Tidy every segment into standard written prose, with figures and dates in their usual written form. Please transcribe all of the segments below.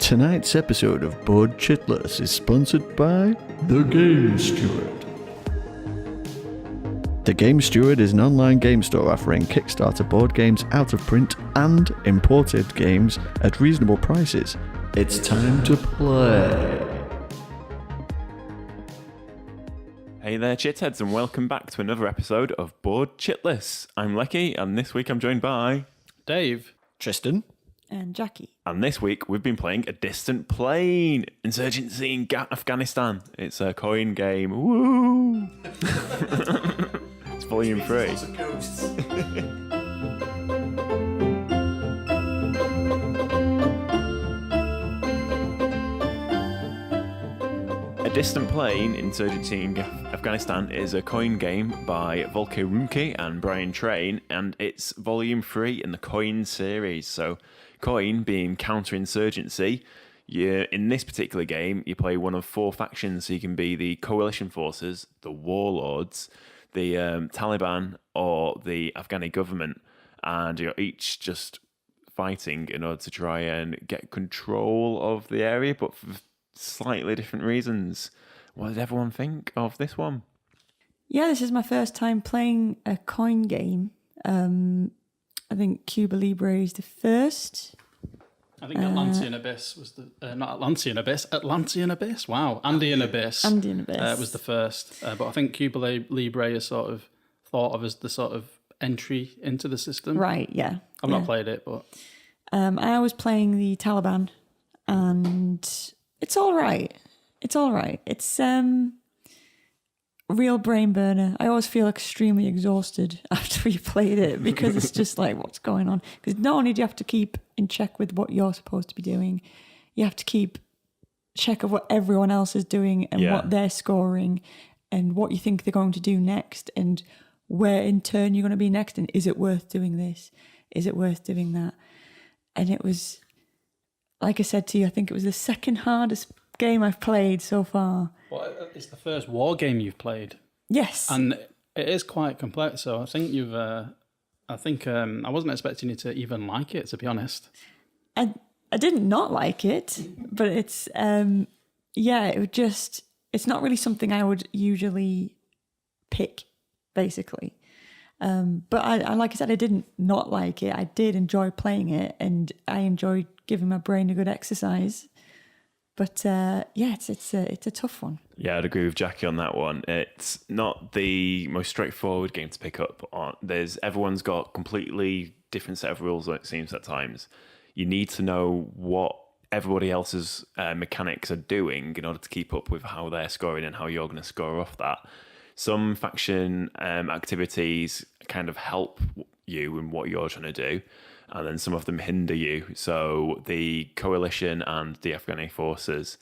Tonight's episode of Board Chitless is sponsored by The Game Steward. The Game Steward is an online game store offering Kickstarter board games out of print and imported games at reasonable prices. It's time to play. Hey there, chitheads, and welcome back to another episode of Board Chitless. I'm Leki, and this week I'm joined by Dave, Tristan, and Jackie. And this week we've been playing A Distant Plane, Insurgency in Afghanistan. It's a coin game. Woo! It's volume 3. A Distant Plane, Insurgency in Afghanistan is a coin game by Volker Rumke and Brian Train, and it's volume 3 in the coin series. So coin being counterinsurgency. In this particular game, you play one of 4 factions, so you can be the coalition forces, the warlords, the Taliban, or the Afghani government, and you're each just fighting in order to try and get control of the area, but for slightly different reasons. What did everyone think of this one? Yeah, this is my first time playing a coin game. I think Cuba Libre is the first. I think Atlantean Abyss was the not Atlantean Abyss, Atlantean Abyss. Wow, Andean Abyss. Andean Abyss was the first, but I think Cuba Libre is sort of thought of as the sort of entry into the system. Right? Yeah. I've not played it, but I was playing the Taliban, and it's all right. It's all right. It's real brain burner. I always feel extremely exhausted after you played it because it's just like, what's going on? Because not only do you have to keep in check with what you're supposed to be doing, you have to keep check of what everyone else is doing and what they're scoring and what you think they're going to do next and where in turn you're going to be next, and is it worth doing this? Is it worth doing that? And it was, like I said to you, I think it was the second hardest game I've played so far. well, it's the first war game you've played. Yes. And it is quite complex. So I think you've. I wasn't expecting you to even like it, to be honest. I didn't not like it, but it's it would just, it's not really something I would usually pick, basically. But I like I said, I didn't not like it. I did enjoy playing it, and I enjoyed giving my brain a good exercise. But it's a tough one. Yeah, I'd agree with Jackie on that one. It's not the most straightforward game to pick up on. Everyone's got completely different set of rules, it seems at times. You need to know what everybody else's mechanics are doing in order to keep up with how they're scoring and how you're going to score off that. Some faction activities kind of help you in what you're trying to do, and then some of them hinder you. So the coalition and the Afghani forces,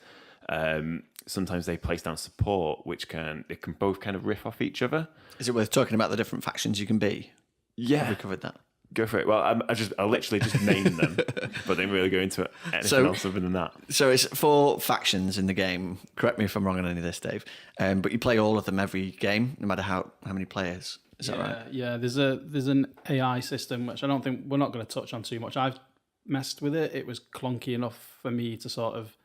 sometimes they place down support, which can both kind of riff off each other. is it worth talking about the different factions you can be? Yeah. Have we covered that? Go for it. Well, I'll literally just name them, but then really go into anything else other than that. So it's 4 factions in the game. Correct me if I'm wrong on any of this, Dave. But you play all of them every game, no matter how many players. Is that right? Yeah, there's an AI system, which I don't think we're not going to touch on too much. I've messed with it. It was clunky enough for me to sort of,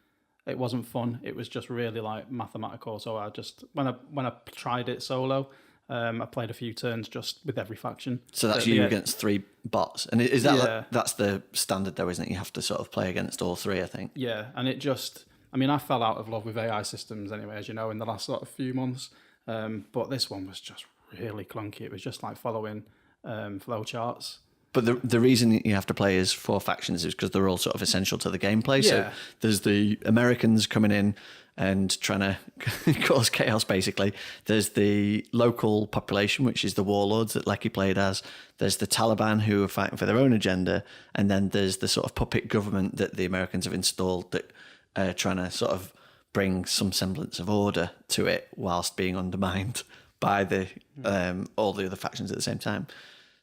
it wasn't fun. It was just really like mathematical. So I just, when I tried it solo, I played a few turns just with every faction. So that's you against 3 bots. And is that that's the standard though, isn't it? You have to sort of play against all 3, I think. Yeah, and it just, I mean, I fell out of love with AI systems anyway, as you know, in the last sort of few months. But this one was just really clunky. It was just like following flow charts. But the reason you have to play as 4 factions is because they're all sort of essential to the gameplay. Yeah. So there's the Americans coming in and trying to cause chaos, basically. There's the local population, which is the warlords that Leki played as. There's the Taliban, who are fighting for their own agenda. And then there's the sort of puppet government that the Americans have installed that are trying to sort of bring some semblance of order to it whilst being undermined by the all the other factions at the same time.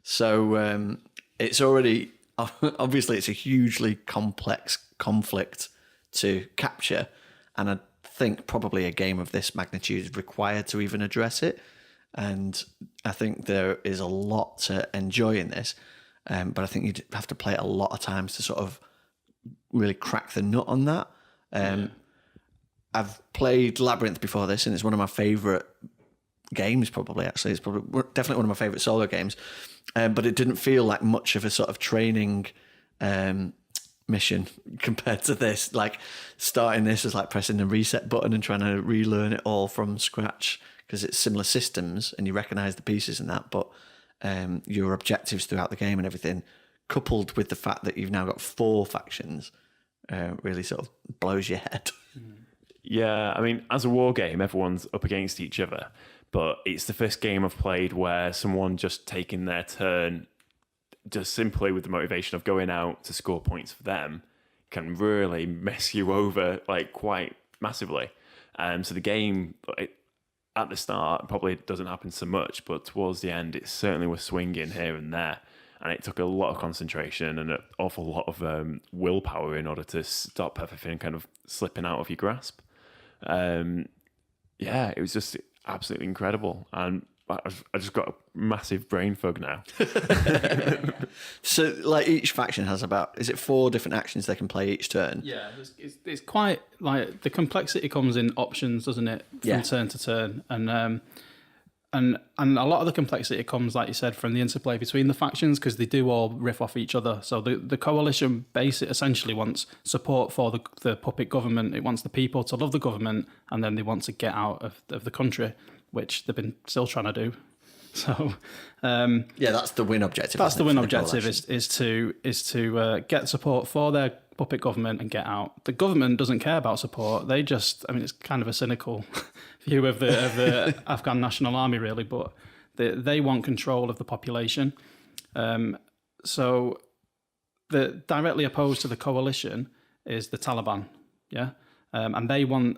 So it's already, obviously it's a hugely complex conflict to capture, and I think probably a game of this magnitude is required to even address it. And I think there is a lot to enjoy in this, but I think you'd have to play it a lot of times to sort of really crack the nut on that. I've played Labyrinth before this, and it's one of my favourite games. Probably, actually, it's probably definitely one of my favourite solo games. But it didn't feel like much of a sort of training mission compared to this. Like starting this was like pressing the reset button and trying to relearn it all from scratch, because it's similar systems and you recognise the pieces and that, but your objectives throughout the game and everything, coupled with the fact that you've now got 4 factions, really sort of blows your head. Yeah, I mean, as a war game, everyone's up against each other, but it's the first game I've played where someone just taking their turn, just simply with the motivation of going out to score points for them, can really mess you over like quite massively. So the game, at the start, probably doesn't happen so much, but towards the end, it certainly was swinging here and there. And it took a lot of concentration and an awful lot of willpower in order to stop everything kind of slipping out of your grasp. Yeah, it was just absolutely incredible. And I just got a massive brain fog now. So, like, each faction has about, is it 4 different actions they can play each turn? Yeah, it's quite, like, the complexity comes in options, doesn't it, from turn to turn. And a lot of the complexity comes, like you said, from the interplay between the factions, because they do all riff off each other. So the coalition base essentially wants support for the puppet government. It wants the people to love the government, and then they want to get out of the country, which they've been still trying to do. So that's the win objective. That's the win objective is to get support for their puppet government and get out. The government doesn't care about support. They just, I mean, it's kind of a cynical view of the Afghan National Army, really, but they want control of the population. So the directly opposed to the coalition is the Taliban, and they want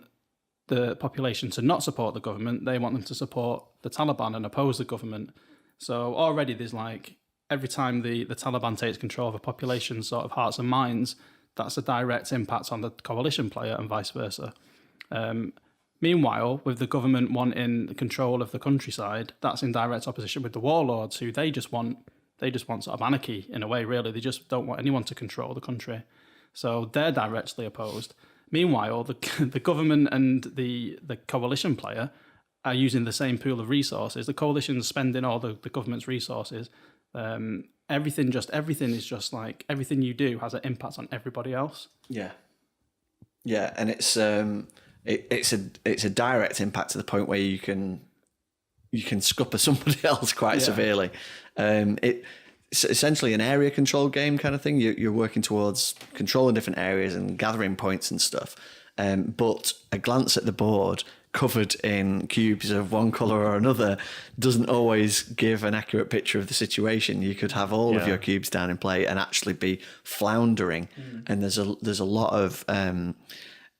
the population to not support the government. They want them to support the Taliban and oppose the government. So already there's like, every time the Taliban takes control of a population's sort of hearts and minds, that's a direct impact on the coalition player and vice versa. Meanwhile, with the government wanting control of the countryside, that's in direct opposition with the warlords, who they just want sort of anarchy in a way, really. They just don't want anyone to control the country. So they're directly opposed. Meanwhile, the government and the coalition player are using the same pool of resources. The coalition's spending all the government's resources. Everything is just like, everything you do has an impact on everybody else. Yeah, and it's a direct impact to the point where you can scupper somebody else quite severely. It's essentially an area control game kind of thing. You're working towards controlling different areas and gathering points and stuff. But a glance at the board covered in cubes of one colour or another doesn't always give an accurate picture of the situation. You could have all of your cubes down in play and actually be floundering. And there's a lot of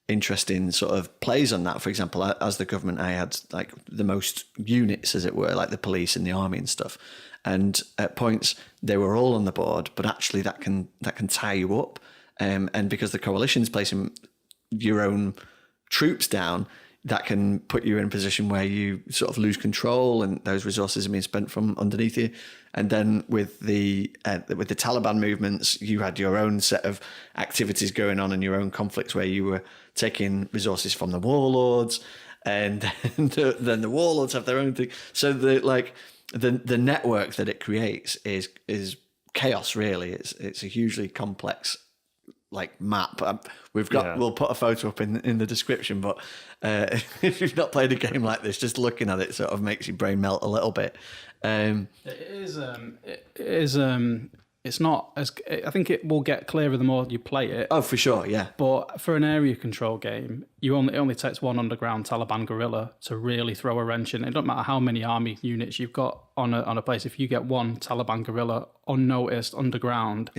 interesting sort of plays on that. For example, as the government, I had like the most units, as it were, like the police and the army and stuff. And at points they were all on the board, but actually that can tie you up. And because the coalition's placing your own troops down, that can put you in a position where you sort of lose control, and those resources are being spent from underneath you. And then with the Taliban movements, you had your own set of activities going on and your own conflicts where you were taking resources from the warlords, and then the warlords have their own thing. So the network that it creates is chaos. Really, it's a hugely complex like map. We'll put a photo up in the description, but if you've not played a game like this, just looking at it sort of makes your brain melt a little bit. It's not as, I think it will get clearer the more you play it. Oh, for sure, yeah. But for an area control game, it only takes one underground Taliban guerrilla to really throw a wrench in. It doesn't matter how many army units you've got on a place. If you get one Taliban guerrilla unnoticed underground,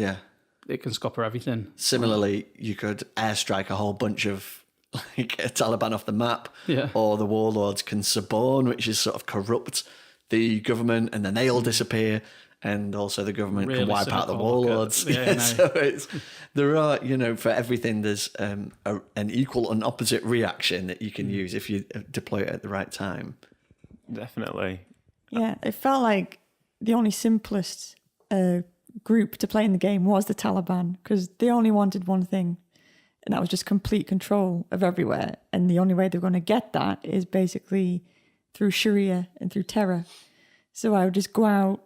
it can scupper everything. Similarly, you could airstrike a whole bunch of like Taliban off the map, or the warlords can suborn, which is sort of corrupt the government, and then they all disappear. And also the government can wipe out the warlords. So there are, for everything, there's an equal and opposite reaction that you can use if you deploy it at the right time. Definitely. Yeah, it felt like the only simplest group to play in the game was the Taliban, because they only wanted one thing. And that was just complete control of everywhere. And the only way they're going to get that is basically through Sharia and through terror. So I would just go out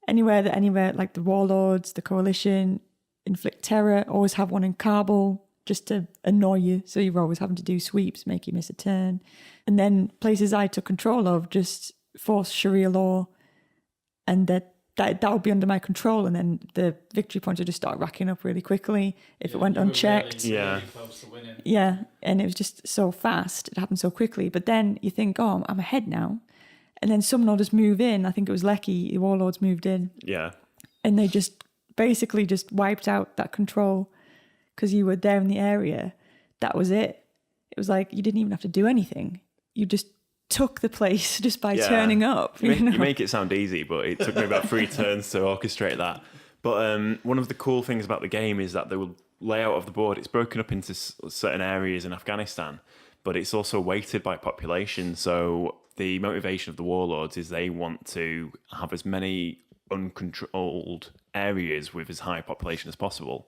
anywhere, like the warlords, the coalition, inflict terror, always have one in Kabul just to annoy you. So you're always having to do sweeps, make you miss a turn. And then places I took control of, just force Sharia law, and that would be under my control. And then the victory points would just start racking up really quickly if it went unchecked. Really close to winning. Yeah, and it was just so fast. It happened so quickly. But then you think, oh, I'm ahead now. And then someone will just move in. I think it was Leki, the warlords moved in. Yeah. And they just basically just wiped out that control because you were there in the area. That was it. It was like you didn't even have to do anything. You just took the place just by turning up. You make it sound easy, but it took me about 3 turns to orchestrate that. But one of the cool things about the game is that the layout of the board, it's broken up into certain areas in Afghanistan, but it's also weighted by population. So the motivation of the warlords is they want to have as many uncontrolled areas with as high a population as possible.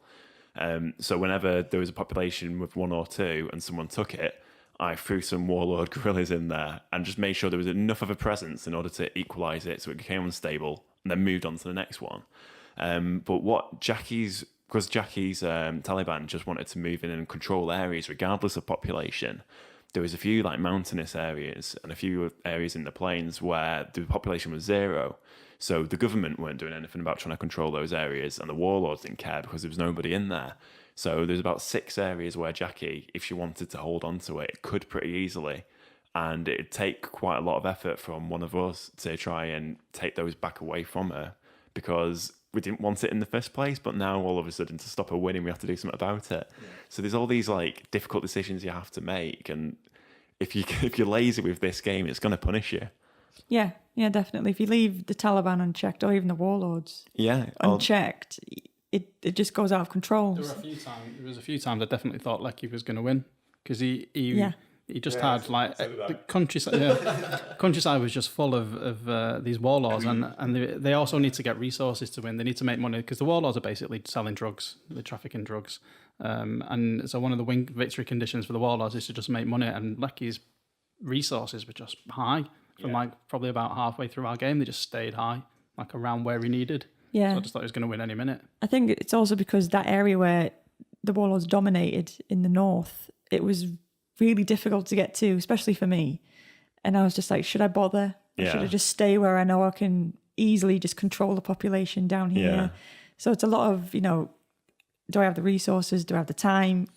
So whenever there was a population with 1 or 2 and someone took it, I threw some warlord guerrillas in there and just made sure there was enough of a presence in order to equalise it so it became unstable, and then moved on to the next one. But what Jackie's Taliban just wanted to move in and control areas regardless of population. There was a few like mountainous areas and a few areas in the plains where the population was 0. So the government weren't doing anything about trying to control those areas, and the warlords didn't care because there was nobody in there. So there's about 6 areas where Jackie, if she wanted to hold on to it, could pretty easily. And it'd take quite a lot of effort from one of us to try and take those back away from her, because we didn't want it in the first place, but now all of a sudden to stop her winning, we have to do something about it. Yeah. So there's all these like difficult decisions you have to make. And if you're lazy with this game, it's going to punish you. Yeah, definitely. If you leave the Taliban unchecked, or even the warlords unchecked, it just goes out of control. There was a few times I definitely thought Leki was going to win, because he just had like the countryside. Countryside was just full of these warlords, and they also need to get resources to win. They need to make money because the warlords are basically selling drugs, they're trafficking drugs, and so one of the victory conditions for the warlords is to just make money. And Leki's resources were just high from like probably about halfway through our game. They just stayed high, like around where he needed. Yeah, so I just thought he was going to win any minute. I think it's also because that area where the warlords dominated in the north, it was really difficult to get to, especially for me. And I was just like, should I bother? Or should I just stay where I know I can easily just control the population down here? Yeah. So it's a lot of, do I have the resources? Do I have the time?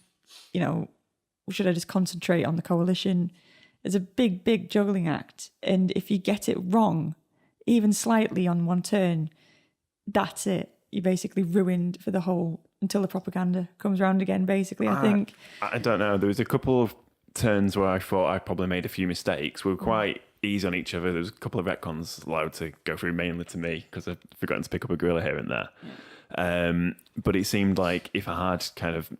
Should I just concentrate on the coalition? It's a big, big juggling act. And if you get it wrong, even slightly on one turn, that's it. You're basically ruined for the whole, until the propaganda comes around again, basically, I think. I don't know. There was a couple of turns where I thought I probably made a few mistakes. We were quite easy on each other. There was a couple of retcons allowed to go through mainly to me because I'd forgotten to pick up a guerrilla here and there. But it seemed like if I had kind of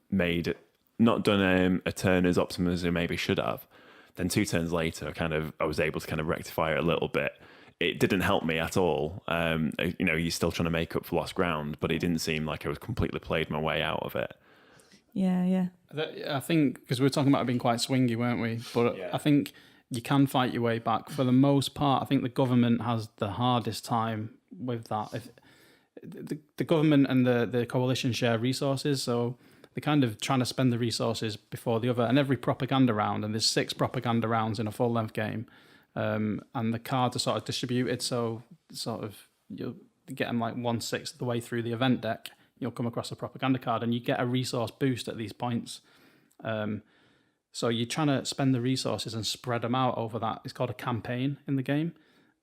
not done a turn as optimum as I maybe should have, then 2 turns later, I was able to kind of rectify it a little bit. It didn't help me at all. You're still trying to make up for lost ground, but it didn't seem like I was completely played my way out of it. Yeah. I think, because we were talking about it being quite swingy, weren't we? But I think you can fight your way back. For the most part, I think the government has the hardest time with that. If the government and the coalition share resources, so they're kind of trying to spend the resources before the other. And every propaganda round, and there's 6 propaganda rounds in a full-length game, and the cards are sort of distributed, so sort of you'll get them like 1/6 of the way through the event deck, you'll come across a propaganda card, and you get a resource boost at these points. So you're trying to spend the resources and spread them out over that. It's called a campaign in the game.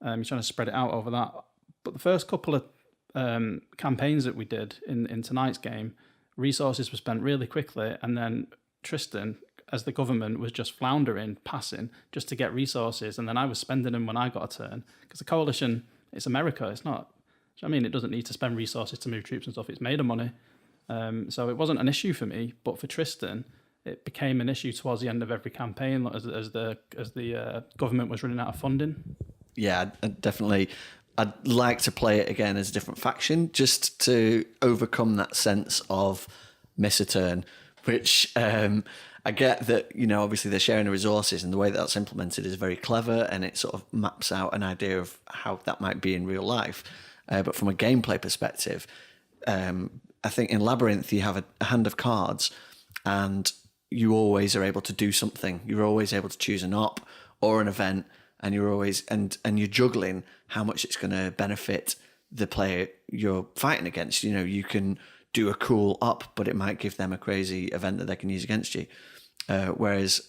You're trying to spread it out over that. But the first couple of campaigns that we did in tonight's game, resources were spent really quickly, and then Tristan, as the government, was just floundering, passing, just to get resources, and then I was spending them when I got a turn. Because the coalition, it's America, it's not... it doesn't need to spend resources to move troops and stuff, it's made of money. So it wasn't an issue for me, but for Tristan, it became an issue towards the end of every campaign as the government was running out of funding. Yeah, definitely. I'd like to play it again as a different faction, just to overcome that sense of miss a turn. which I get that, obviously they're sharing the resources, and the way that that's implemented is very clever, and it sort of maps out an idea of how that might be in real life. But from a gameplay perspective, I think in Labyrinth you have a hand of cards, and you always are able to do something. You're always able to choose an op or an event, and you're always and you're juggling how much it's going to benefit the player you're fighting against. You can do a cool op, but it might give them a crazy event that they can use against you. Whereas,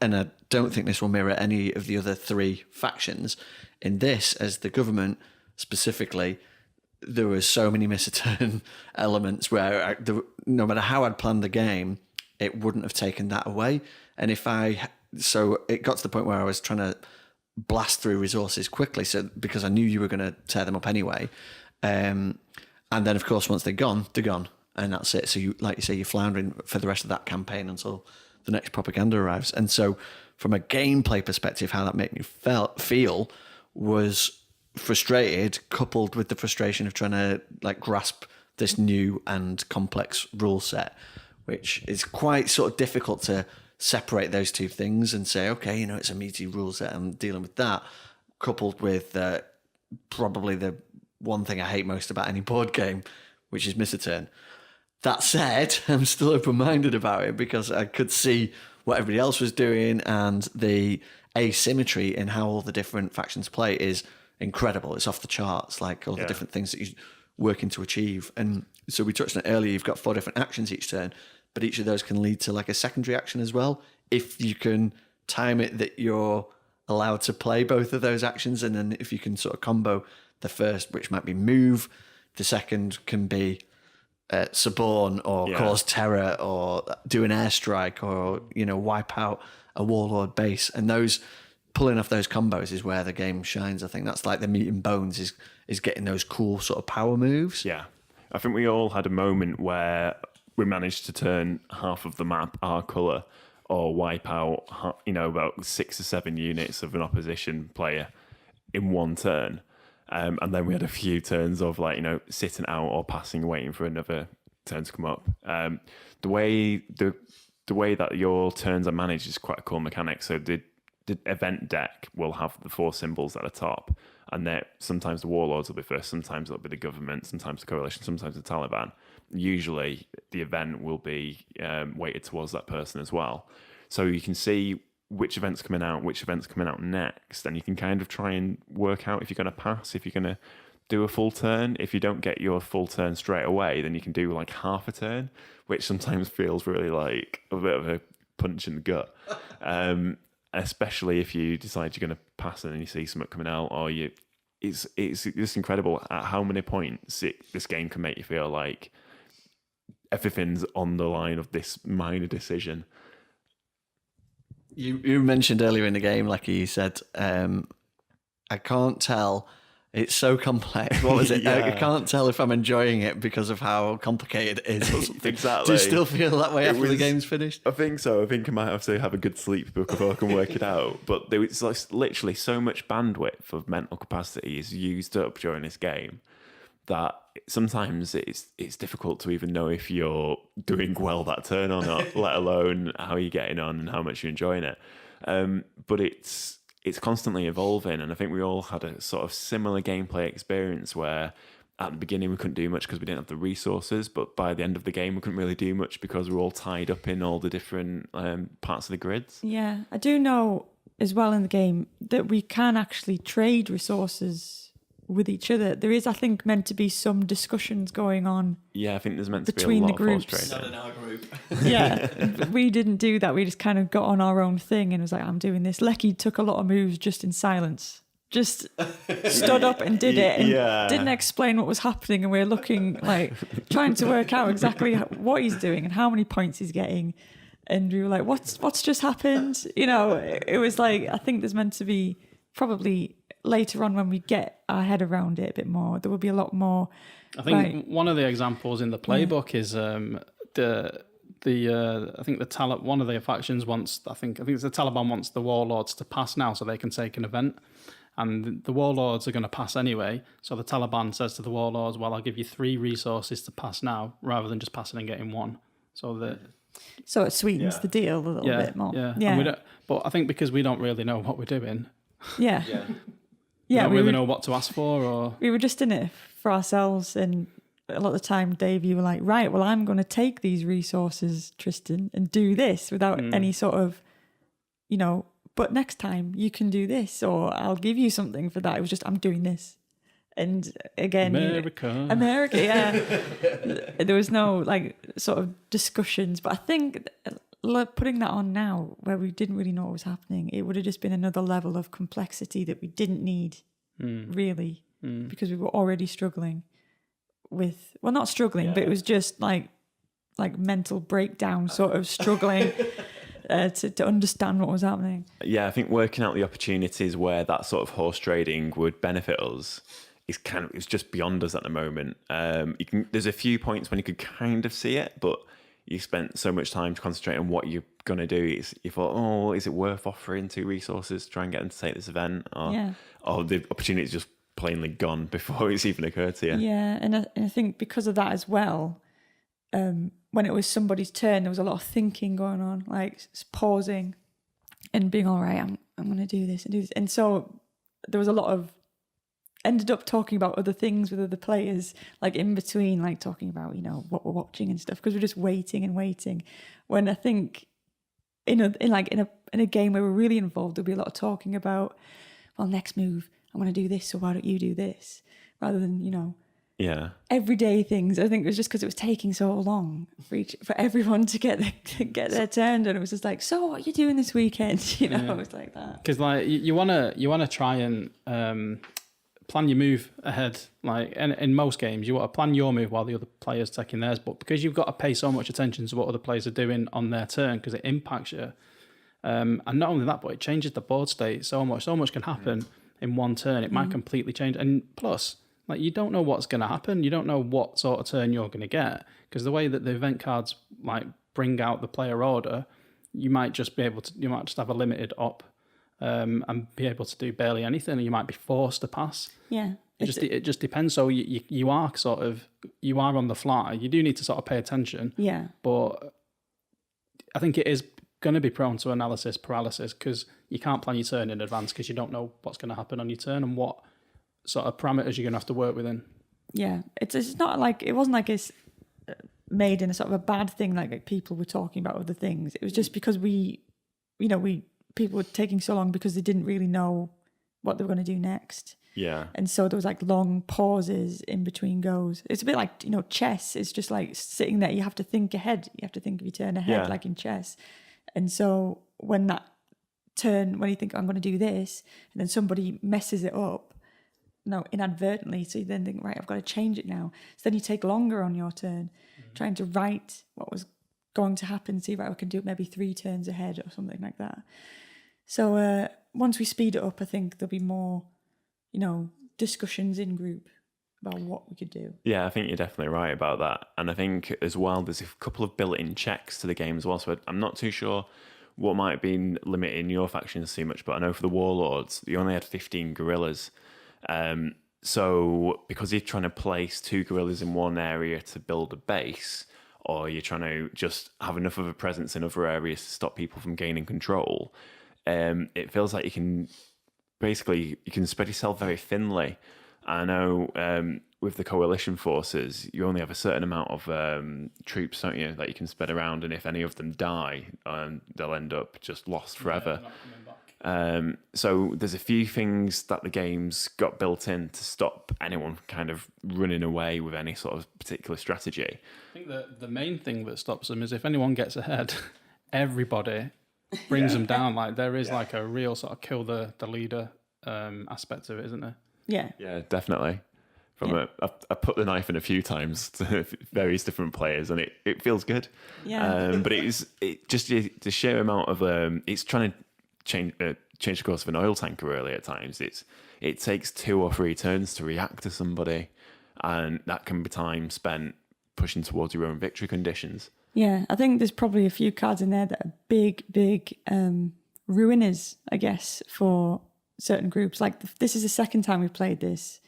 and I don't think this will mirror any of the other 3 factions. In this, as the government specifically, there were so many miss a turn elements where no matter how I'd planned the game, it wouldn't have taken that away. And so it got to the point where I was trying to blast through resources quickly, so because I knew you were going to tear them up anyway. And then, of course, once they're gone, and that's it. So you, like you say, you're floundering for the rest of that campaign until the next propaganda arrives. And so, from a gameplay perspective, how that made me feel was frustrated, coupled with the frustration of trying to grasp this new and complex rule set, which is quite sort of difficult to separate those two things and say, okay, it's a meaty rule set, I'm dealing with that, coupled with probably the one thing I hate most about any board game, which is miss a turn. That said, I'm still open-minded about it because I could see what everybody else was doing, and the asymmetry in how all the different factions play is incredible. It's off the charts, like all the different things that you're working to achieve. And so we touched on it earlier, you've got 4 different actions each turn, but each of those can lead to a secondary action as well, if you can time it that you're allowed to play both of those actions. And then if you can sort of combo the first, which might be move, the second can be suborn or cause terror or do an airstrike or wipe out a warlord base. And those pulling off those combos is where the game shines. I think that's like the meat and bones is getting those cool sort of power moves. Yeah, I think we all had a moment where we managed to turn half of the map our colour or wipe out about 6 or 7 units of an opposition player in one turn. And then we had a few turns of sitting out or passing, waiting for another turn to come up. The way that your turns are managed is quite a cool mechanic. So the event deck will have the 4 symbols at the top, and that sometimes the warlords will be first, sometimes it'll be the government, sometimes the coalition, sometimes the Taliban. Usually the event will be weighted towards that person as well. So you can see which event's coming out next, and you can kind of try and work out if you're going to pass, if you're going to do a full turn. If you don't get your full turn straight away, then you can do half a turn, which sometimes feels really like a bit of a punch in the gut. Especially if you decide you're going to pass and then you see something coming out, or it's just incredible at how many points this game can make you feel like everything's on the line of this minor decision. You mentioned earlier in the game, like you said, I can't tell. It's so complex. What was it? Yeah. I can't tell if I'm enjoying it because of how complicated it is or something. Exactly. Do you still feel that way after the game's finished? I think so. I think I might have to have a good sleep before I can work it out. But there was literally so much bandwidth of mental capacity is used up during this game that sometimes it's difficult to even know if you're doing well that turn or not, let alone how you're getting on and how much you're enjoying it. But it's constantly evolving, and I think we all had a sort of similar gameplay experience where at the beginning we couldn't do much because we didn't have the resources, but by the end of the game we couldn't really do much because we're all tied up in all the different parts of the grids. Yeah, I do know as well in the game that we can actually trade resources with each other. There is, I think, meant to be some discussions going on. Yeah, I think there's meant to between be a lot the of force groups. trading. Not in our group. Yeah, we didn't do that. We just kind of got on our own thing and was like, I'm doing this. Leki took a lot of moves just in silence. Just stood up and did it and didn't explain what was happening, and we're looking trying to work out exactly what he's doing and how many points he's getting, and we were like, what's just happened? It was like, I think there's meant to be probably later on when we get our head around it a bit more, there will be a lot more. I think one of the examples in the playbook is one of the factions wants, I think it's the Taliban wants the warlords to pass now so they can take an event, and the warlords are going to pass anyway. So the Taliban says to the warlords, well, I'll give you 3 resources to pass now rather than just passing and getting 1. So So it sweetens the deal a little bit more. Yeah. Yeah. And we don't, but I think because we don't really know what we're doing, Yeah. we don't really know what to ask for, or we were just in it for ourselves, and a lot of the time, Dave, you were like, right, well, I'm going to take these resources, Tristan, and do this without any sort of, but next time you can do this, or I'll give you something for that. It was just, I'm doing this. And again, America, yeah. There was no like sort of discussions, but I think putting that on now, where we didn't really know what was happening, it would have just been another level of complexity that we didn't need, really, because we were already struggling with, well, not struggling, but it was just like mental breakdown, sort of struggling to understand what was happening. Yeah, I think working out the opportunities where that sort of horse trading would benefit us is it's just beyond us at the moment. There's a few points when you could kind of see it, but you spent so much time to concentrate on what you're going to do. You thought, is it worth offering 2 resources to try and get them to take this event? Or the opportunity's just plainly gone before it's even occurred to you. Yeah, and I think because of that as well, when it was somebody's turn, there was a lot of thinking going on, like pausing and being, all right, I'm going to do this and do this. And so there was a lot of, ended up talking about other things with other players, like in between, like talking about, what we're watching and stuff, because we're just waiting and waiting. When I think in a game where we're really involved, there'll be a lot of talking about, well, next move, I'm going to do this, so why don't you do this? Rather than, everyday things. I think it was just because it was taking so long for everyone to get their turn, and it was just like, so what are you doing this weekend? It was like that. Because like you wanna try and plan your move ahead. Like in most games, you want to plan your move while the other player's taking theirs. But because you've got to pay so much attention to what other players are doing on their turn, because it impacts you. And not only that, but it changes the board state so much. So much can happen in one turn. It might completely change. And plus, like, you don't know what's going to happen. You don't know what sort of turn you're going to get, because the way that the event cards like bring out the player order, you might just have a limited op. And be able to do barely anything, and you might be forced to pass. Yeah, it just depends. So you are on the fly. You do need to sort of pay attention. Yeah, but I think it is going to be prone to analysis paralysis, because you can't plan your turn in advance, because you don't know what's going to happen on your turn and what sort of parameters you're going to have to work within. Yeah, it's not like, it wasn't like it's made in a sort of a bad thing, like people were talking about other things. It was just because people were taking so long because they didn't really know what they were going to do next. Yeah. And so there was like long pauses in between goes. It's a bit like, chess. It's just like sitting there. You have to think ahead. You have to think of your turn ahead, like in chess. And so when you think, I'm going to do this, and then somebody messes it up, inadvertently. So you then think, right, I've got to change it now. So then you take longer on your turn, trying to write what was going to happen. See, right, I can do it maybe 3 turns ahead or something like that. So once we speed it up, I think there'll be more, discussions in group about what we could do. Yeah, I think you're definitely right about that. And I think as well, there's a couple of built-in checks to the game as well. So I'm not too sure what might have been limiting your factions too much, but I know for the Warlords, you only had 15 guerrillas. So because you're trying to place 2 guerrillas in one area to build a base, or you're trying to just have enough of a presence in other areas to stop people from gaining control, it feels like you can spread yourself very thinly. I know with the coalition forces, you only have a certain amount of troops, don't you, that you can spread around, and if any of them die, they'll end up just lost forever. So there's a few things that the game's got built in to stop anyone kind of running away with any sort of particular strategy. I think the main thing that stops them is if anyone gets ahead, everybody brings them down. Like there is like a real sort of kill the leader aspect of it, isn't there? Yeah, definitely. I put the knife in a few times to various different players, and it feels good. Yeah. But just the sheer amount of it's trying to change the course of an oil tanker really at times. It takes 2 or 3 turns to react to somebody, and that can be time spent pushing towards your own victory conditions. Yeah, I think there's probably a few cards in there that are big ruiners, I guess, for certain groups. Like this is the second time we've played this.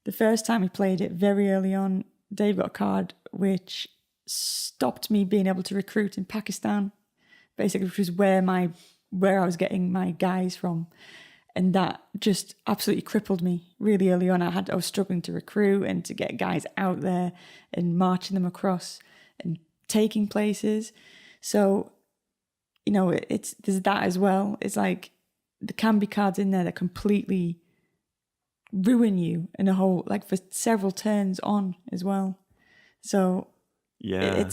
The first time we played it very early on, Dave got a card which stopped me being able to recruit in Pakistan, basically, which was where I was getting my guys from. And that just absolutely crippled me really early on. I was struggling to recruit and to get guys out there and marching them across and taking places. So, you know, there's that as well. It's like there can be cards in there that completely ruin you in a whole, like for several turns on as well. So Yeah.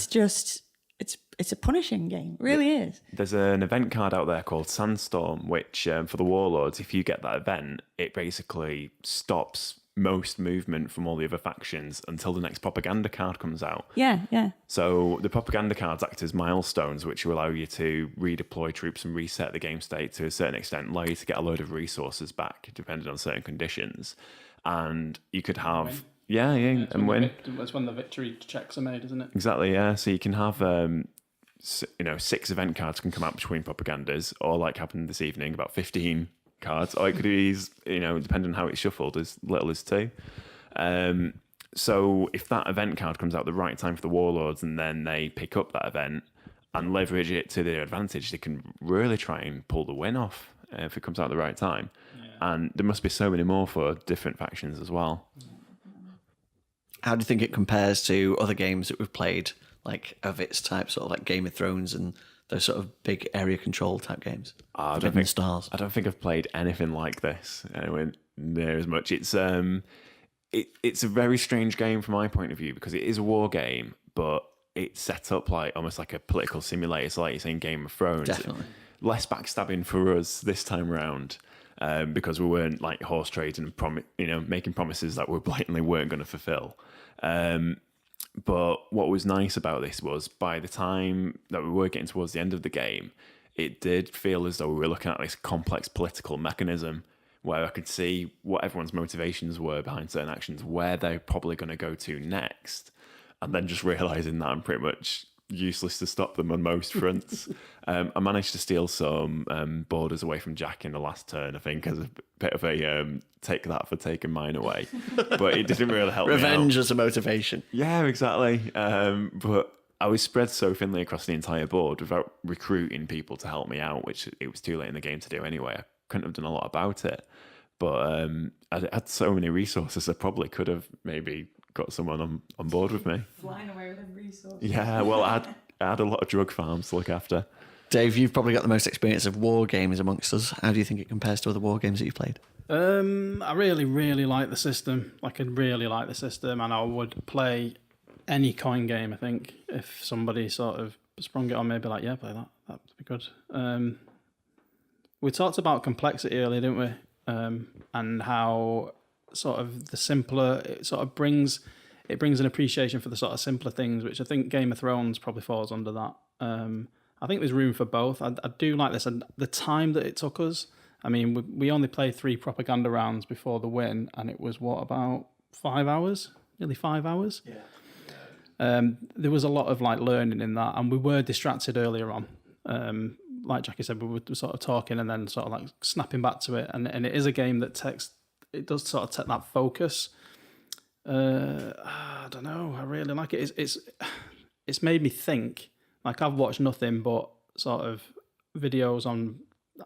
It's a punishing game. It really is. There's an event card out there called Sandstorm, which for the Warlords, if you get that event, it basically stops most movement from all the other factions until the next propaganda card comes out. Yeah. So the propaganda cards act as milestones, which will allow you to redeploy troops and reset the game state to a certain extent, allow you to get a load of resources back, depending on certain conditions. And you could have... Yeah, and win. That's when the victory checks are made, isn't it? Exactly, yeah. So you can have... 6 event cards can come out between propagandas, or like happened this evening, about 15 cards, or it could be, depending on how it's shuffled, as little as 2. So if that event card comes out at the right time for the Warlords, and then they pick up that event and leverage it to their advantage, they can really try and pull the win off if it comes out at the right time. Yeah. And there must be so many more for different factions as well. How do you think it compares to other games that we've played, like of its type, sort of like Game of Thrones and those sort of big area control type games? I don't think I've played anything like this anywhere near as much. It's it's a very strange game from my point of view, because it is a war game, but it's set up like almost like a political simulator. So like you're saying, Game of Thrones. Definitely. Less backstabbing for us this time round, because we weren't like horse trading and making promises that we blatantly weren't going to fulfill. But what was nice about this was, by the time that we were getting towards the end of the game, it did feel as though we were looking at this complex political mechanism where I could see what everyone's motivations were behind certain actions, where they're probably going to go to next, and then just realising that I'm pretty much useless to stop them on most fronts. I managed to steal some borders away from Jack in the last turn, I think, as a bit of a take that for taking mine away. But it didn't really help Revenge me out. as a motivation. Yeah, exactly. But I was spread so thinly across the entire board without recruiting people to help me out, which it was too late in the game to do anyway. I couldn't have done a lot about it. But I had so many resources, I probably could have maybe got someone on board with me. Flying away with them resources. Yeah, well, I had a lot of drug farms to look after. Dave, you've probably got the most experience of war games amongst us. How do you think it compares to other war games that you've played? I really, really like the system. I really like the system, and I would play any coin game, I think, if somebody sort of sprung it on me, I'd be like, yeah, play that. That'd be good. We talked about complexity earlier, didn't we? And how sort of the simpler, it sort of brings an appreciation for the sort of simpler things, which I think Game of Thrones probably falls under that. I think there's room for both. I do like this, and the time that it took us. I mean, we only played 3 propaganda rounds before the win, and it was about 5 hours, nearly 5 hours. Yeah. There was a lot of like learning in that, and we were distracted earlier on. Like Jackie said, we were sort of talking and then sort of like snapping back to it, and it is a game that it does sort of take that focus. I don't know. I really like it. It's made me think. Like, I've watched nothing but sort of videos on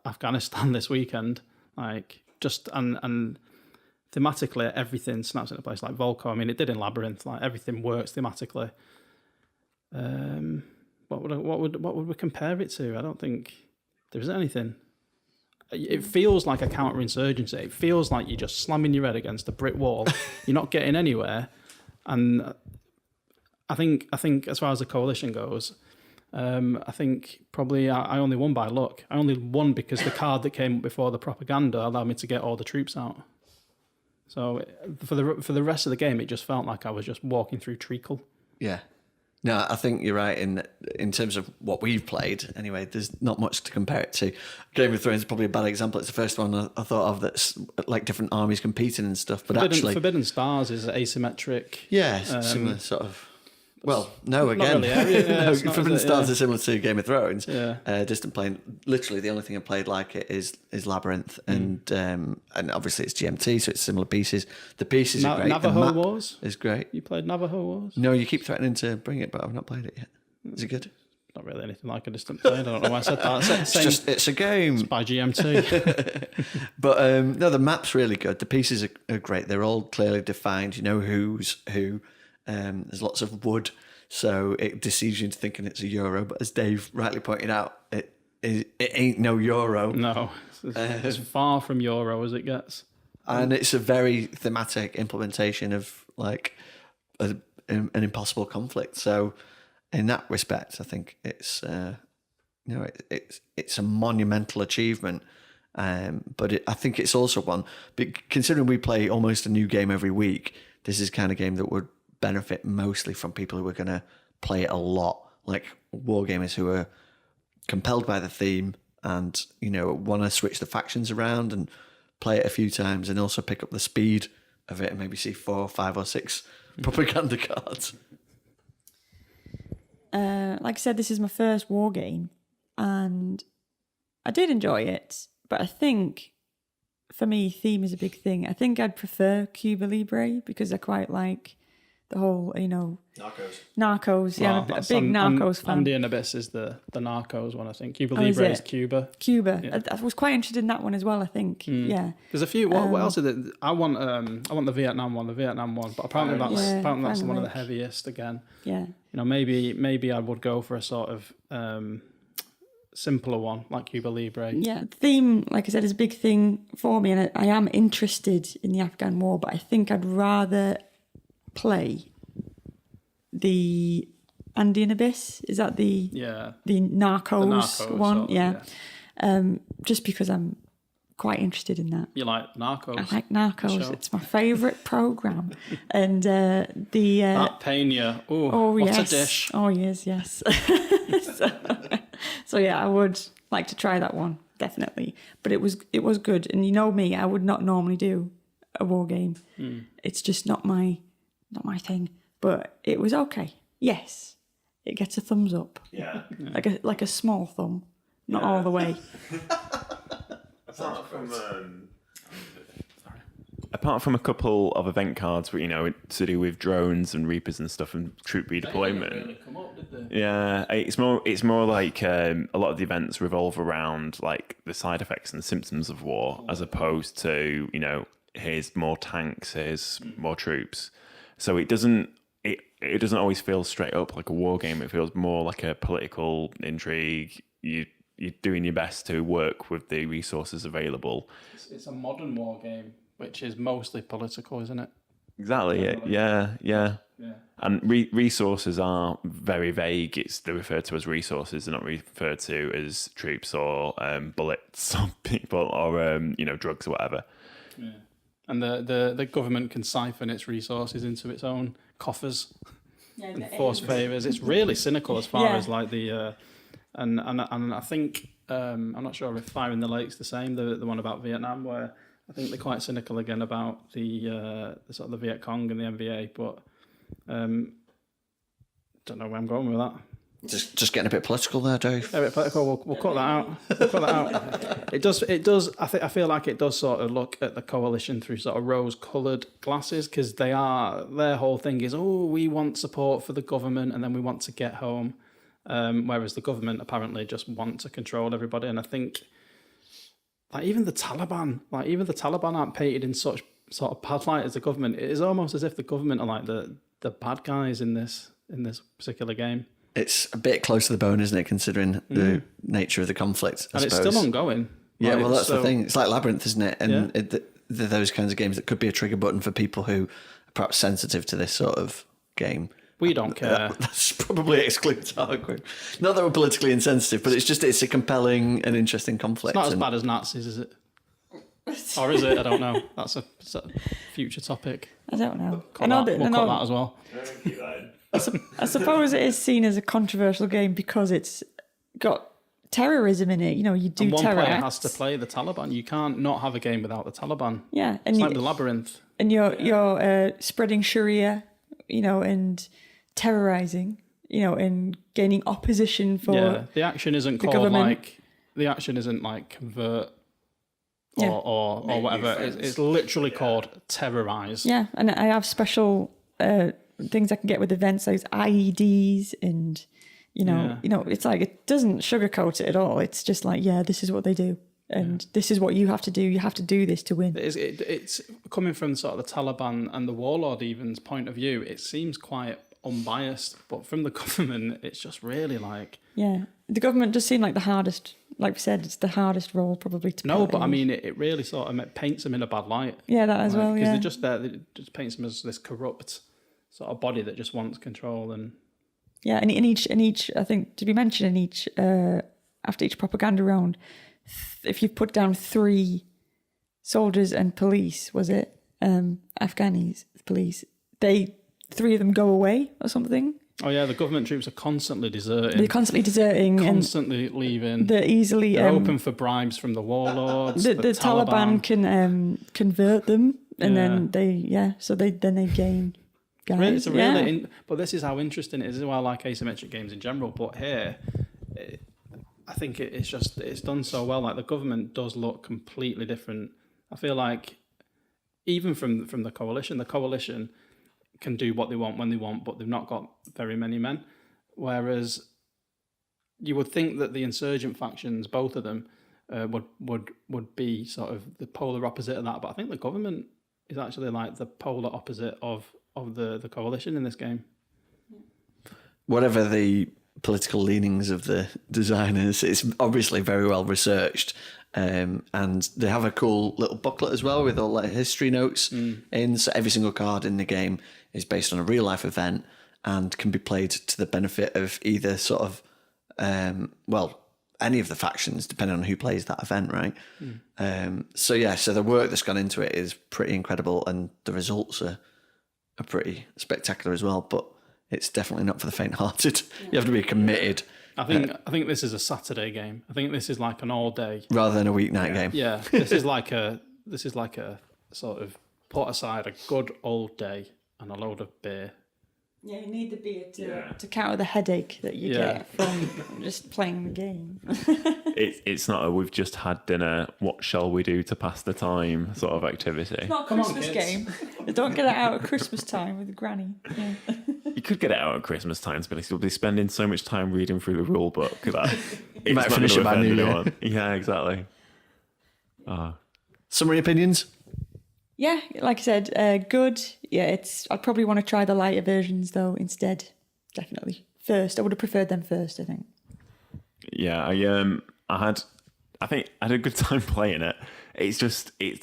Afghanistan this weekend. Like, just and thematically everything snaps into place. Like Volko. I mean, it did in Labyrinth. Like, everything works thematically. What would we compare it to? I don't think there is anything. It feels like a counterinsurgency. It feels like you're just slamming your head against a brick wall. You're not getting anywhere. And I think as far as the coalition goes, I think probably I only won by luck. I only won because the card that came up before the propaganda allowed me to get all the troops out. So for the rest of the game, it just felt like I was just walking through treacle. Yeah. No, I think you're right in terms of what we've played. Anyway, there's not much to compare it to. Game of Thrones is probably a bad example. It's the first one I thought of that's like different armies competing and stuff. But Forbidden Stars is asymmetric. Yeah, similar sort of. Well, no, again, really, yeah, no, it's not, from is the it? start, Yeah. it's similar to Game of Thrones. Yeah. Distant Plane. Literally, the only thing I played like it is Labyrinth, and obviously it's GMT, so it's similar pieces. The pieces are great. Navajo the map Wars? is great. You played Navajo Wars? No, you keep threatening to bring it, but I've not played it yet. Is it good? Not really anything like a Distant Plane. I don't know why I said that. It's a game. By GMT. But no, the map's really good. The pieces are great. They're all clearly defined. You know who's who. There's lots of wood, so it deceives you into thinking it's a euro. But as Dave rightly pointed out, it ain't no euro. No, it's as far from Euro as it gets. And it's a very thematic implementation of like an impossible conflict. So in that respect, I think it's it's a monumental achievement. But I think it's also one. But considering we play almost a new game every week, this is the kind of game that would benefit mostly from people who are going to play it a lot, like wargamers who are compelled by the theme and want to switch the factions around and play it a few times, and also pick up the speed of it and maybe see 4, 5, or 6 propaganda cards. Like I said, this is my first war game, and I did enjoy it. But I think for me, theme is a big thing. I think I'd prefer Cuba Libre because I quite like the whole, Narcos. Yeah, I'm a big Narcos fan. Andy and Abyss is the Narcos one, I think. Cuba is Libre it? is Cuba. Cuba. Yeah. I was quite interested in that one as well, I think. Yeah. There's a few. What else is it? I want the Vietnam one, but apparently that's one of the heaviest again. Yeah. Maybe I would go for a sort of simpler one like Cuba Libre. Yeah, theme, like I said, is a big thing for me, and I am interested in the Afghan war, but I think I'd rather play the Andean Abyss. Is that the Narcos one? Yeah. Just because I'm quite interested in that. You like Narcos? I like Narcos. Sure. It's my favourite programme. And that Pena. What a dish. Oh, yes. So yeah, I would like to try that one, definitely. But it was good. And you know me, I would not normally do a war game. It's just not my thing. But it was okay. Yes. It gets a thumbs up. Yeah. Like a small thumb. Not all the way. Apart from a couple of event cards, to do with drones and reapers and stuff and troop redeployment. They didn't really come up, did they? Yeah, it's more like a lot of the events revolve around like the side effects and the symptoms of war, as opposed to here's more tanks, here's more troops. So it doesn't always feel straight up like a war game. It feels more like a political intrigue. You're doing your best to work with the resources available. It's a modern war game, which is mostly political, isn't it? Exactly. Yeah. And resources are very vague. They're referred to as resources. They're not referred to as troops or bullets or people or drugs or whatever. Yeah. And the government can siphon its resources into its own coffers and force favours. It's really cynical as far as like the and I think I'm not sure if Fire in the Lake's the same. The one about Vietnam, where I think they're quite cynical again about the sort of the Viet Cong and the NVA, but don't know where I'm going with that. Just getting a bit political there, Dave. A bit political. We'll cut that out. It does. I feel like it does sort of look at the coalition through sort of rose-coloured glasses, because their whole thing is, we want support for the government and then we want to get home, whereas the government apparently just want to control everybody. And I think, even the Taliban aren't painted in such sort of bad light as the government. It is almost as if the government are like the bad guys in this particular game. It's a bit close to the bone, isn't it, considering the nature of the conflict, I suppose. It's still ongoing. Yeah, well, that's the thing. It's like Labyrinth, isn't it? And they're those kinds of games that could be a trigger button for people who are perhaps sensitive to this sort of game. We don't care. That's probably excludes our group. Not that we're politically insensitive, but it's a compelling and interesting conflict. It's not as bad as Nazis, is it? Or is it? I don't know. That's a future topic. I don't know. We'll cut that as well. I suppose it is seen as a controversial game because it's got terrorism in it. You do and one terror player acts. has to play the Taliban. You can't not have a game without the Taliban. Yeah, and it's like the Labyrinth. And you're spreading Sharia, and terrorizing, and gaining opposition for the action isn't the called government. the action isn't like convert or whatever. It's literally called terrorize. Yeah, and I have special things I can get with events like IEDs and it's like it doesn't sugarcoat it at all. It's just like, this is what they do. And this is what you have to do. You have to do this to win. It's coming from sort of the Taliban and the warlord even's point of view. It seems quite unbiased, but from the government, it's just really like... Yeah, the government does seem like the hardest, like we said, it's the hardest role probably to play. No, but I mean, it really sort of paints them in a bad light. Yeah, that as well, Because they're just there, it just paints them as this corrupt sort of body that just wants control and... Yeah, and in each, I think, did we mention in each, after each propaganda round, if you put down 3 soldiers and police, was it Afghanis police? 3 of them go away or something. Oh yeah, the government troops are constantly deserting. They're constantly deserting, constantly leaving. They're easily they're open for bribes from the warlords. The Taliban can convert them, and then they gain. Guys. It's a really, but this is how interesting it is. This is why I like asymmetric games in general. But here, I think it's done so well. Like the government does look completely different. I feel like even from the coalition can do what they want when they want, but they've not got very many men. Whereas you would think that the insurgent factions, both of them, would be sort of the polar opposite of that. But I think the government is actually like the polar opposite of the coalition in this game. Whatever the political leanings of the designers, it's obviously very well researched, and they have a cool little booklet as well with all like history notes in. So every single card in the game is based on a real life event and can be played to the benefit of either sort of any of the factions, depending on who plays that event, right? So the work that's gone into it is pretty incredible, and the results are pretty spectacular as well. But it's definitely not for the faint-hearted. You have to be committed. I think this is a Saturday game. I think this is like an all day rather than a weeknight game. Yeah, this is like a sort of put aside a good old day and a load of beer. Yeah, you need the beer to counter the headache that you get from just playing the game. It's not a we've just had dinner, what shall we do to pass the time sort of activity. It's not a Christmas game. Don't get it out at Christmas time with Granny. Yeah. You could get it out at Christmas time, but you'll be spending so much time reading through the rule book that you might finish it by New Year. Yeah, exactly. Summary opinions? Yeah, like I said, good. Yeah, I'd probably want to try the lighter versions though instead. Definitely first. I would have preferred them first, I think. Yeah, I had a good time playing it. It's just it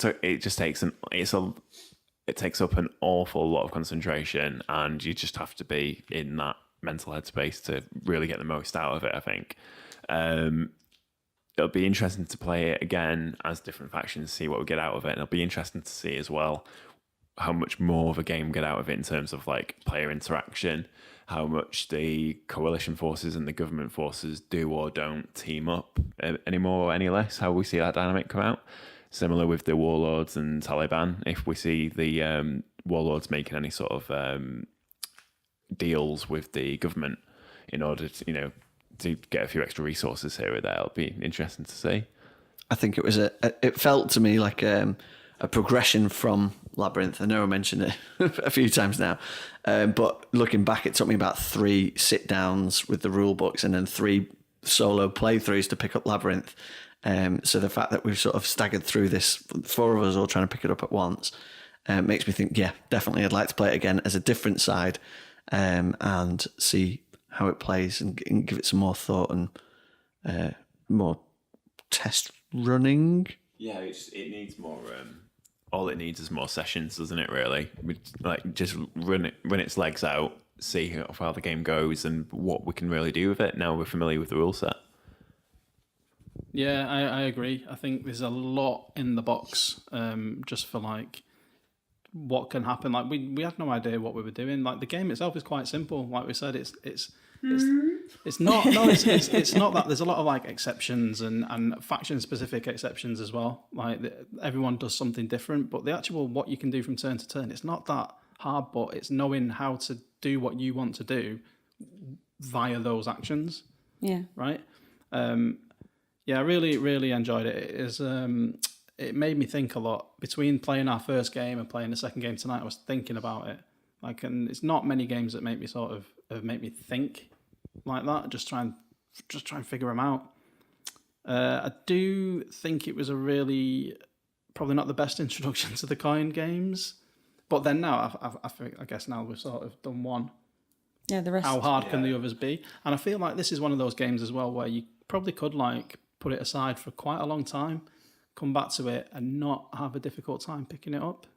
takes up an awful lot of concentration, and you just have to be in that mental headspace to really get the most out of it, I think. It'll be interesting to play it again as different factions, see what we get out of it. And it'll be interesting to see as well how much more of a game we get out of it in terms of like player interaction, how much the coalition forces and the government forces do or don't team up anymore or any less, how we see that dynamic come out. Similar with the warlords and Taliban, if we see the warlords making any sort of deals with the government in order to, to get a few extra resources here or there, it'll be interesting to see. I think it was it felt to me like a progression from Labyrinth. I know I mentioned it a few times now, but looking back, it took me about 3 sit downs with the rule books and then 3 solo playthroughs to pick up Labyrinth. So the fact that we've sort of staggered through this, 4 of us all trying to pick it up at once, makes me think, yeah, definitely I'd like to play it again as a different side, and see how it plays and give it some more thought and more test running. Yeah, it needs more. All it needs is more sessions, doesn't it? Really, just run its legs out, see how far the game goes and what we can really do with it. Now we're familiar with the rule set. Yeah, I agree. I think there's a lot in the box, just for like what can happen. Like we had no idea what we were doing. Like the game itself is quite simple. Like we said, it's not that. There's a lot of like exceptions and faction specific exceptions as well. Like everyone does something different, but the actual what you can do from turn to turn, it's not that hard, but it's knowing how to do what you want to do via those actions, Yeah. right? Yeah, I really, really enjoyed it. It made me think a lot. Between playing our first game and playing the second game tonight, I was thinking about it. Like, and it's not many games that make me make me think like that. Just try and figure them out. I do think it was probably not the best introduction to the coin games, but then now I guess now we've sort of done one. Yeah, the rest. How hard can the others be? And I feel like this is one of those games as well where you probably could like put it aside for quite a long time, come back to it, and not have a difficult time picking it up.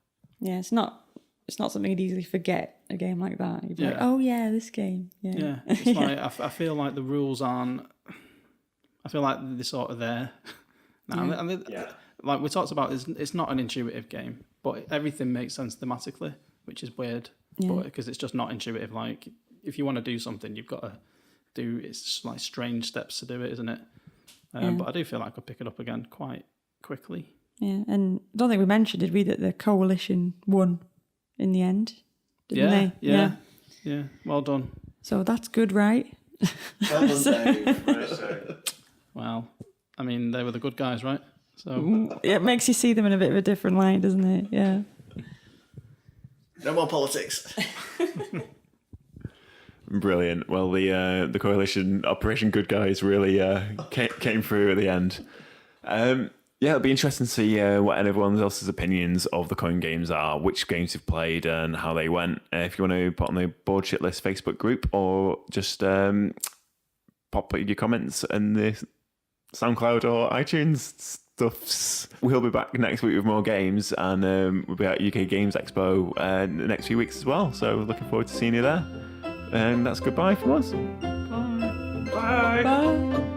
Yeah, it's not something you'd easily forget, a game like that. You'd be like, Yeah. oh yeah, this game. Yeah. Yeah, it's like I feel like the rules aren't. I feel like they're sort of there. Now, Yeah. and like we talked about, it's not an intuitive game, but everything makes sense thematically, which is weird. Yeah. Because it's just not intuitive. Like if you want to do something, you've got to do it's like strange steps to do it, isn't it? But I do feel like I could pick it up again quite quickly. Yeah, and I don't think we mentioned, did we, that the coalition won in the end? Didn't they? Yeah. Well done. So that's good, right? Well done, Dave. Well, I mean, they were the good guys, right? So It makes you see them in a bit of a different light, doesn't it? Yeah. No more politics. Brilliant. Well, the coalition Operation Good Guys really came through at the end. Yeah, it'll be interesting to see what everyone else's opinions of the coin games are, which games you've played and how they went. If you want to put on the Board Shit List Facebook group, or just pop your comments in the SoundCloud or iTunes stuffs. We'll be back next week with more games, and we'll be at UK Games Expo the next few weeks as well. So looking forward to seeing you there. And that's goodbye from us. Bye. Bye.